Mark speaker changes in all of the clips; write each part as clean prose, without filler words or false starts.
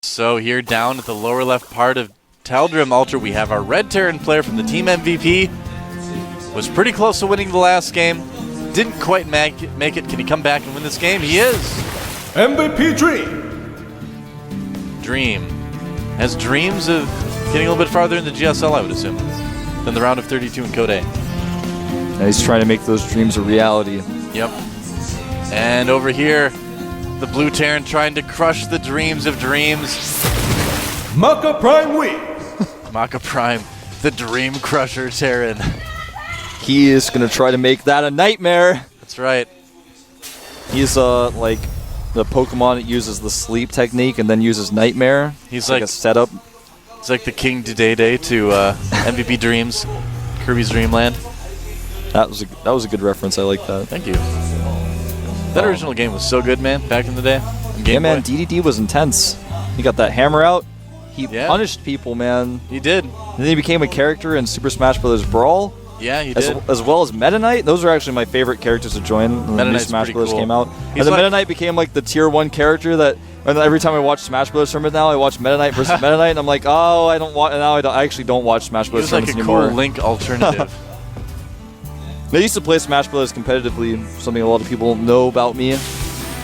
Speaker 1: So here down at the lower left part of Taldrim Ultra, we have our Red Terran player from the team MVP. Was pretty close to winning the last game. Didn't quite make it. Can he come back and win this game? He is.
Speaker 2: MVP Dream.
Speaker 1: Dream. Has dreams of getting a little bit farther in the GSL, I would assume, than the round of 32 in Code A.
Speaker 3: And he's trying to make those dreams a reality.
Speaker 1: Yep. And over here, the Blue Terran trying to crush the dreams of dreams.
Speaker 2: MaKa Prime Week.
Speaker 1: MaKa Prime, the Dream Crusher Terran.
Speaker 3: He is going to try to make that a nightmare.
Speaker 1: That's right.
Speaker 3: He's like the Pokemon that uses the sleep technique and then uses nightmare.
Speaker 1: He's
Speaker 3: like a setup.
Speaker 1: He's like the King Dedede to MVP Dreams, Kirby's Dream Land.
Speaker 3: That was a good reference. I like that.
Speaker 1: Thank you. That original game was so good, man, back in the day.
Speaker 3: Yeah, man, DDD was intense. He got that hammer out. He punished people, man.
Speaker 1: He did.
Speaker 3: And then he became a character in Super Smash Bros. Brawl.
Speaker 1: Yeah, he did.
Speaker 3: As well as Meta Knight. Those are actually my favorite characters to join when the new Smash Bros. Came out. And then Meta Knight became like the tier 1 character that every time I watch Smash Bros. Tournament now, I watch Meta Knight versus Meta Knight, and I'm like, oh, I don't watch. And now I actually don't watch Smash Bros. Tournaments anymore.
Speaker 1: He was like a cool Link alternative.
Speaker 3: I used to play Smash Bros. Competitively, something a lot of people know about me.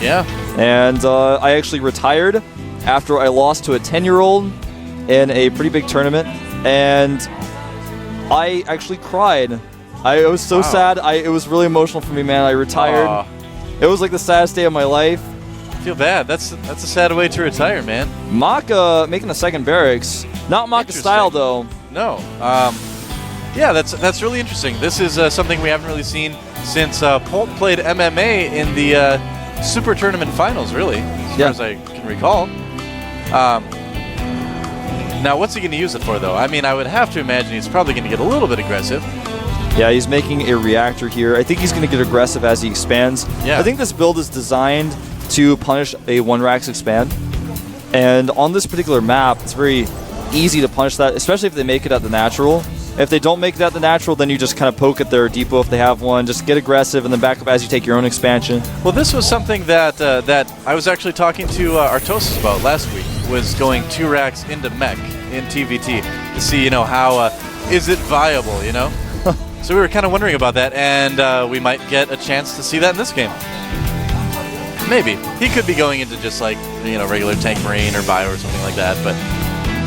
Speaker 1: Yeah.
Speaker 3: And I actually retired after I lost to a 10-year-old in a pretty big tournament, and I actually cried. I was so sad. It was really emotional for me, man. I retired. It was like the saddest day of my life.
Speaker 1: I feel bad. That's a sad way to retire, man.
Speaker 3: MaKa making a second barracks. Not MaKa style, though.
Speaker 1: No. Yeah, that's really interesting. This is something we haven't really seen since Polt played MMA in the Super Tournament Finals, really, as far as I can recall. Now, what's he going to use it for, though? I mean, I would have to imagine he's probably going to get a little bit aggressive.
Speaker 3: Yeah, he's making a reactor here. I think he's going to get aggressive as he expands.
Speaker 1: Yeah.
Speaker 3: I think this build is designed to punish a 1-Rax expand. And on this particular map, it's very easy to punish that, especially if they make it at the natural. If they don't make it at the natural, then you just kind of poke at their depot if they have one. Just get aggressive and then back up as you take your own expansion.
Speaker 1: Well, this was something that that I was actually talking to Artosis about last week, was going 2 racks into mech in TVT to see, how is it viable, So we were kind of wondering about that, and we might get a chance to see that in this game. Maybe. He could be going into just like, regular Tank Marine or Bio or something like that, but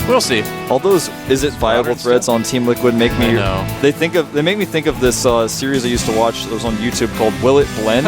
Speaker 1: we'll see.
Speaker 3: All those "is it viable" threads on Team Liquid make me. They make me think of this series I used to watch that was on YouTube called Will It Blend.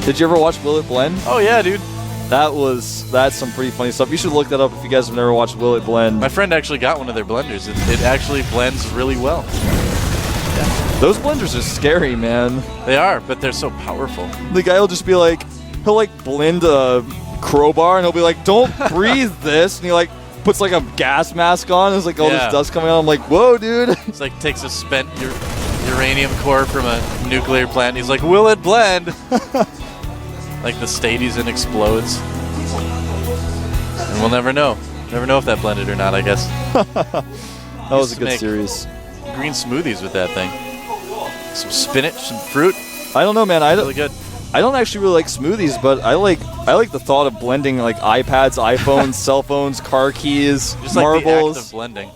Speaker 3: Did you ever watch Will It Blend?
Speaker 1: Oh yeah, dude.
Speaker 3: That's some pretty funny stuff. You should look that up if you guys have never watched Will It Blend.
Speaker 1: My friend actually got one of their blenders. It actually blends really well. Yeah.
Speaker 3: Those blenders are scary, man.
Speaker 1: They are, but they're so powerful.
Speaker 3: The guy will just be like, he'll blend a crowbar, and he'll be like, "Don't breathe this," and he puts a gas mask on. There's all this dust coming out. I'm like, whoa, dude.
Speaker 1: It's takes a spent uranium core from a nuclear plant. He's like, will it blend? Like the stadies and explodes. And we'll never know. Never know if that blended or not, I guess.
Speaker 3: That was a good series.
Speaker 1: Green smoothies with that thing. Some spinach, some fruit.
Speaker 3: I don't know, man.
Speaker 1: Really good.
Speaker 3: I don't actually really like smoothies, but I like the thought of blending iPads, iPhones, cell phones, car keys,
Speaker 1: just
Speaker 3: marbles.
Speaker 1: Like the act of blending.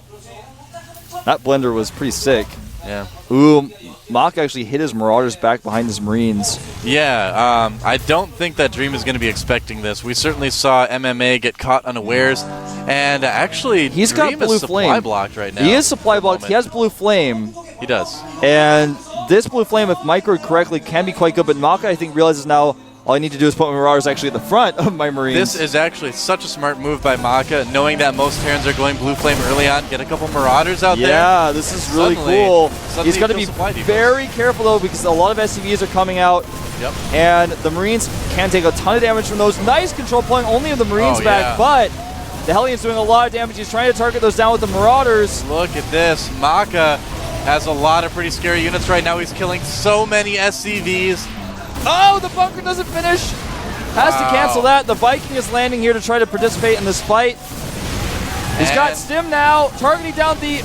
Speaker 3: That blender was pretty sick.
Speaker 1: Yeah.
Speaker 3: Ooh, MaKa actually hit his Marauders back behind his Marines.
Speaker 1: Yeah, I don't think that Dream is going to be expecting this. We certainly saw MMA get caught unawares, and actually,
Speaker 3: he's
Speaker 1: Dream
Speaker 3: got blue
Speaker 1: is supply
Speaker 3: flame
Speaker 1: blocked right now.
Speaker 3: He is supply blocked. He has blue flame.
Speaker 1: He does.
Speaker 3: And this blue flame, if microed correctly, can be quite good. But MaKa, I think, realizes now all I need to do is put my Marauders actually at the front of my Marines.
Speaker 1: This is actually such a smart move by MaKa, knowing that most Terrans are going blue flame early on. Get a couple Marauders out there.
Speaker 3: Yeah, this is really cool. He's got to be very careful, though, because a lot of SCVs are coming out.
Speaker 1: Yep.
Speaker 3: And the Marines can take a ton of damage from those. Nice control, pulling only the Marines back, but the Hellion's doing a lot of damage. He's trying to target those down with the Marauders.
Speaker 1: Look at this. MaKa has a lot of pretty scary units right now. He's killing so many SCVs.
Speaker 3: Oh, the bunker doesn't finish. Has to cancel that. The Viking is landing here to try to participate in this fight. He's got Stim now, targeting down the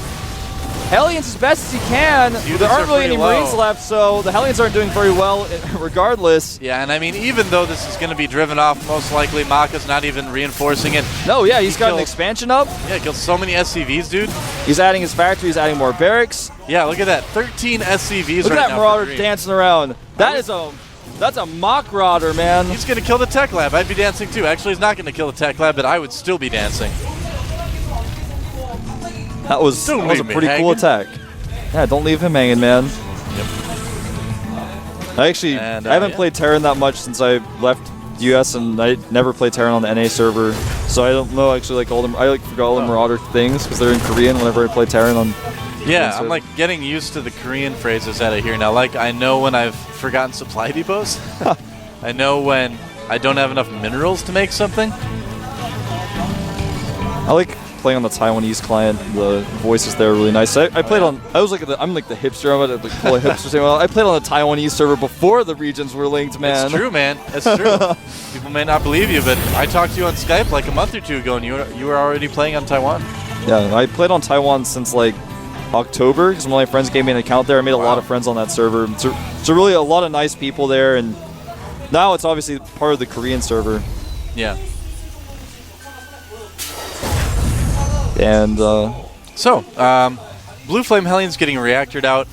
Speaker 3: Hellions as best as he can.
Speaker 1: Units
Speaker 3: There aren't
Speaker 1: are
Speaker 3: really any
Speaker 1: pretty low.
Speaker 3: Marines left, so the Hellions aren't doing very well regardless.
Speaker 1: Yeah, and I mean, even though this is going to be driven off, most likely MaKa's not even reinforcing it.
Speaker 3: No, yeah, he's got an
Speaker 1: killed-
Speaker 3: expansion up.
Speaker 1: Yeah, killed so many SCVs, dude.
Speaker 3: He's adding his factory. He's adding more barracks.
Speaker 1: Yeah, look at that. 13 SCVs
Speaker 3: Look
Speaker 1: right
Speaker 3: at that
Speaker 1: now for
Speaker 3: Marauder
Speaker 1: Dream.
Speaker 3: dancing around. That's a mock Marauder, man.
Speaker 1: He's going to kill the tech lab. I'd be dancing too. Actually, he's not going to kill the tech lab, but I would still be dancing.
Speaker 3: That was
Speaker 1: Don't
Speaker 3: a
Speaker 1: leave me
Speaker 3: pretty cool
Speaker 1: hanging.
Speaker 3: attack. Yeah, don't leave him hanging, man.
Speaker 1: Yep.
Speaker 3: I haven't played Terran that much since I left the US, and I never played Terran on the NA server, so I don't know actually like all the forgot all the Marauder things because they're in Korean whenever I play Terran on.
Speaker 1: Yeah, I'm like getting used to the Korean phrases out of here now. Like, I know when I've forgotten supply depots. I know when I don't have enough minerals to make something.
Speaker 3: I like playing on the Taiwanese client. The voices there are really nice. I played on. I'm like the hipster. I'm at the cool hipster thing. Well, I played on the Taiwanese server before the regions were linked, man.
Speaker 1: It's true, man. It's true. People may not believe you, but I talked to you on Skype like a month or two ago, and you were already playing on Taiwan.
Speaker 3: Yeah, I played on Taiwan since like October because one of my friends gave me an account there. I made a lot of friends on that server. So really a lot of nice people there, and now it's obviously part of the Korean server.
Speaker 1: Yeah.
Speaker 3: And
Speaker 1: Blue Flame Hellions getting reactored out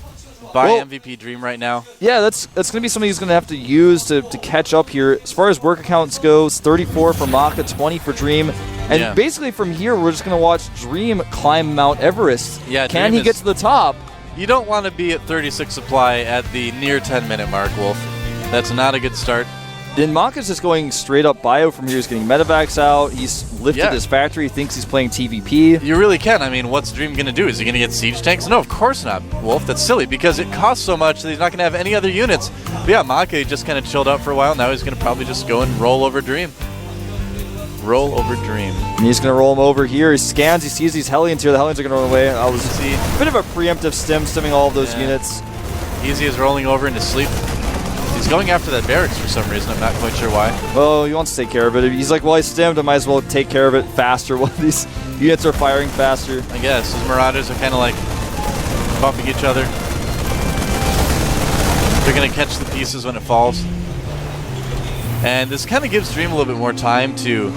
Speaker 1: by
Speaker 3: Well-
Speaker 1: MVP Dream right now.
Speaker 3: yeah, that's going to be something he's going to have to use to catch up here. As far as work accounts goes, 34 for MaKa, 20 for Dream. And
Speaker 1: Yeah.
Speaker 3: basically from here, we're just going to watch Dream climb Mount Everest.
Speaker 1: Yeah,
Speaker 3: Can
Speaker 1: Dream
Speaker 3: he
Speaker 1: is-
Speaker 3: get to the top?
Speaker 1: You don't want to be at 36 supply at the near 10-minute mark, Wolf. That's not a good start.
Speaker 3: Then MaKa's just going straight up bio from here. He's getting medevacs out. He's lifted
Speaker 1: Yeah.
Speaker 3: his factory. He thinks he's playing TVP.
Speaker 1: You really can. I mean, what's Dream going to do? Is he going to get siege tanks? No, of course not, Wolf. That's silly because it costs so much that he's not going to have any other units. But yeah, MaKa just kind of chilled out for a while. Now he's going to probably just go and roll over Dream. Roll over Dream.
Speaker 3: And he's going to roll him over here. He scans. He sees these Hellions here. The Hellions are going to run away. I was
Speaker 1: See,
Speaker 3: a bit of a preemptive stimming all of those
Speaker 1: Yeah.
Speaker 3: units.
Speaker 1: Easy is rolling over into sleep. He's going after that barracks for some reason. I'm not quite sure why.
Speaker 3: Well, he wants to take care of it. He's like, well, I stemmed. I might as well take care of it faster while these units are firing faster.
Speaker 1: I guess his Marauders are kind of like bumping each other. They're going to catch the pieces when it falls. And this kind of gives Dream a little bit more time to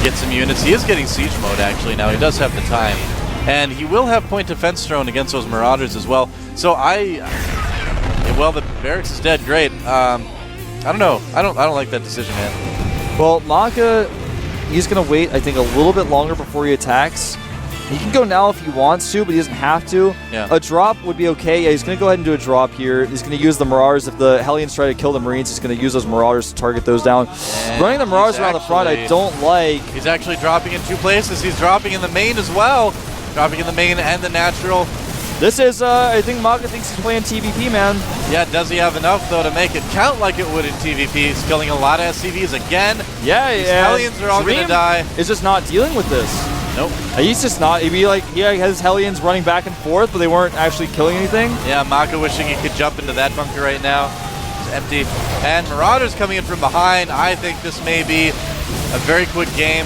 Speaker 1: get some units. He is getting siege mode actually now. He does have the time. And he will have point defense thrown against those Marauders as well. So well, the barracks is dead. Great. I don't know. I don't like that decision, man.
Speaker 3: Well, MaKa, he's going to wait, I think, a little bit longer before he attacks. He can go now if he wants to, but he doesn't have to.
Speaker 1: Yeah.
Speaker 3: A drop would be okay. Yeah, he's going to go ahead and do a drop here. He's going to use the Marauders. If the Hellions try to kill the Marines, he's going to use those Marauders to target those down.
Speaker 1: And
Speaker 3: Running the Marauders
Speaker 1: he's
Speaker 3: around the front, I
Speaker 1: actually-
Speaker 3: don't like.
Speaker 1: He's actually dropping in two places. He's dropping in the main as well. Dropping in the main and the natural.
Speaker 3: This is, I think MaKa thinks he's playing TVP, man.
Speaker 1: Yeah, does he have enough, though, to make it count like it would in TVP? He's killing a lot of SCVs again.
Speaker 3: Yeah,
Speaker 1: These
Speaker 3: yeah.
Speaker 1: Hellions are all going to
Speaker 3: Dream
Speaker 1: die.
Speaker 3: is just not dealing with this.
Speaker 1: Nope.
Speaker 3: He's just not. He'd be like, he has Hellions running back and forth, but they weren't actually killing anything.
Speaker 1: Yeah, MaKa wishing he could jump into that bunker right now. It's empty. And Marauders coming in from behind. I think this may be a very quick game.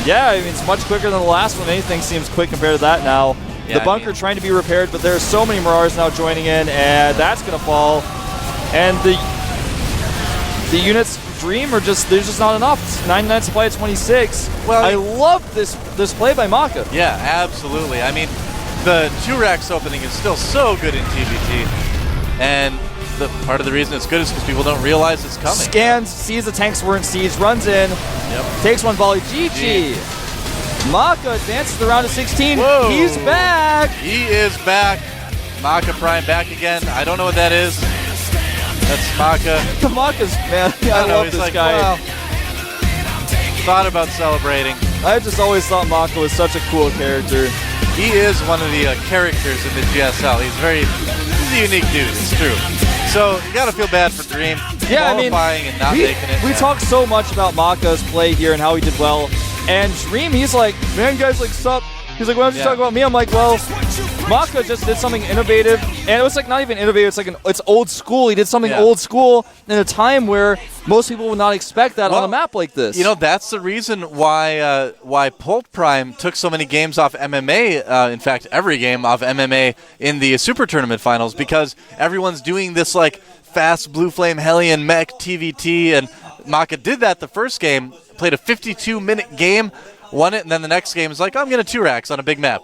Speaker 3: Yeah, I mean, it's much quicker than the last one. Anything seems quick compared to that now.
Speaker 1: Yeah,
Speaker 3: The bunker trying to be repaired, but there's so many Marauders now joining in, and that's going to fall. And the units Dream are just, there's just not enough. It's 99 supply at 26.
Speaker 1: Well,
Speaker 3: I love this play by MaKa.
Speaker 1: Yeah, absolutely. I mean, the 2 racks opening is still so good in TVT. And the part of the reason it's good is because people don't realize it's coming.
Speaker 3: Scans, sees the tanks weren't sieged, runs in,
Speaker 1: Yep.
Speaker 3: takes one volley. GG. MaKa advances the round of 16.
Speaker 1: Whoa.
Speaker 3: He's back.
Speaker 1: He is back. MaKa Prime back again. I don't know what that is. That's MaKa.
Speaker 3: The MaKa's, man, I
Speaker 1: don't know,
Speaker 3: love
Speaker 1: he's
Speaker 3: this
Speaker 1: like,
Speaker 3: guy.
Speaker 1: well, thought about celebrating.
Speaker 3: I just always thought MaKa was such a cool character.
Speaker 1: He is one of the characters in the GSL. He's a unique dude. It's true. So you gotta feel bad for Dream.
Speaker 3: Yeah, I mean,
Speaker 1: qualifying and not making it.
Speaker 3: we talked so much about MaKa's play here and how he did well. And Dream, he's like, man, guys, like, sup? He's like, why don't you
Speaker 1: Yeah.
Speaker 3: talk about me? I'm like, well, MaKa just did something innovative, and it was like not even innovative. It's like it's old school. He did something
Speaker 1: Yeah.
Speaker 3: old school in a time where most people would not expect that on a map like this.
Speaker 1: You know, that's the reason why Pult Prime took so many games off MMA. In fact, every game off MMA in the Super Tournament Finals, because everyone's doing this like fast Blue Flame Hellion mech TVT, and MaKa did that the first game, played a 52-minute game, won it, and then the next game is like, I'm going to 2-racks on a big map.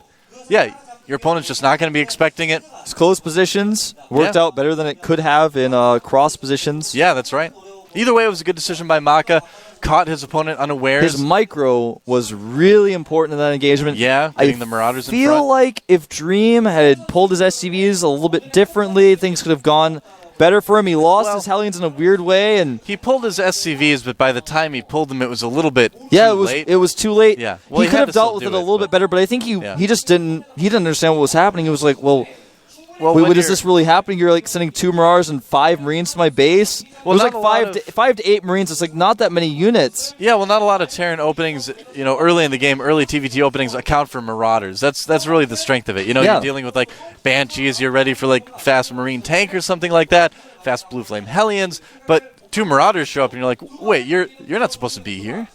Speaker 1: Yeah, your opponent's just not going to be expecting it.
Speaker 3: It's close positions worked out better than it could have in cross positions.
Speaker 1: Yeah, that's right. Either way, it was a good decision by MaKa. Caught his opponent unawares.
Speaker 3: His micro was really important in that engagement.
Speaker 1: Yeah, getting the Marauders in front.
Speaker 3: I feel like if Dream had pulled his SCVs a little bit differently, things could have gone better for him. He lost his Hellions in a weird way, and
Speaker 1: he pulled his SCVs, but by the time he pulled them, it was a little bit
Speaker 3: late. It was too late.
Speaker 1: Yeah,
Speaker 3: he could have dealt with it a little bit better, but I think he just didn't understand what was happening. He was like, wait, is this really happening? You're like sending 2 Marauders and 5 Marines to my base?
Speaker 1: Well,
Speaker 3: it was like 5 to 8 Marines. It's like not that many units.
Speaker 1: Yeah, well, not a lot of Terran openings, early in the game, early TVT openings account for Marauders. That's really the strength of it. You're dealing with like Banshees, you're ready for like fast Marine tank or something like that, fast Blue Flame Hellions, but 2 Marauders show up and you're like, wait, you're not supposed to be here.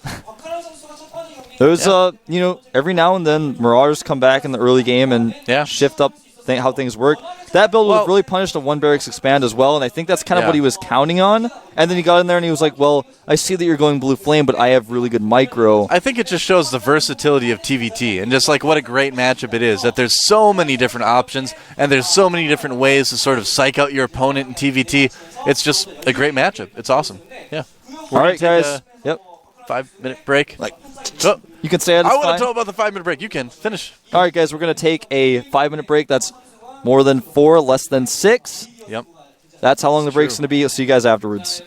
Speaker 3: There's every now and then Marauders come back in the early game and shift up how things work. That build was really punished a 1 barracks expand as well, and I think that's kind of what he was counting on. And then he got in there and he was like, well, I see that you're going Blue Flame, but I have really good micro.
Speaker 1: I think it just shows the versatility of TVT and just like what a great matchup it is, that there's so many different options and there's so many different ways to sort of psych out your opponent in TVT. It's just a great matchup. It's awesome. Yeah.
Speaker 3: All right, guys.
Speaker 1: 5-minute break.
Speaker 3: You can say it.
Speaker 1: I want to talk about the 5-minute break. You can finish.
Speaker 3: All right, guys. We're going to take a 5-minute break. That's more than 4, less than 6.
Speaker 1: Yep.
Speaker 3: That's how long the break's going to be. I'll see you guys afterwards.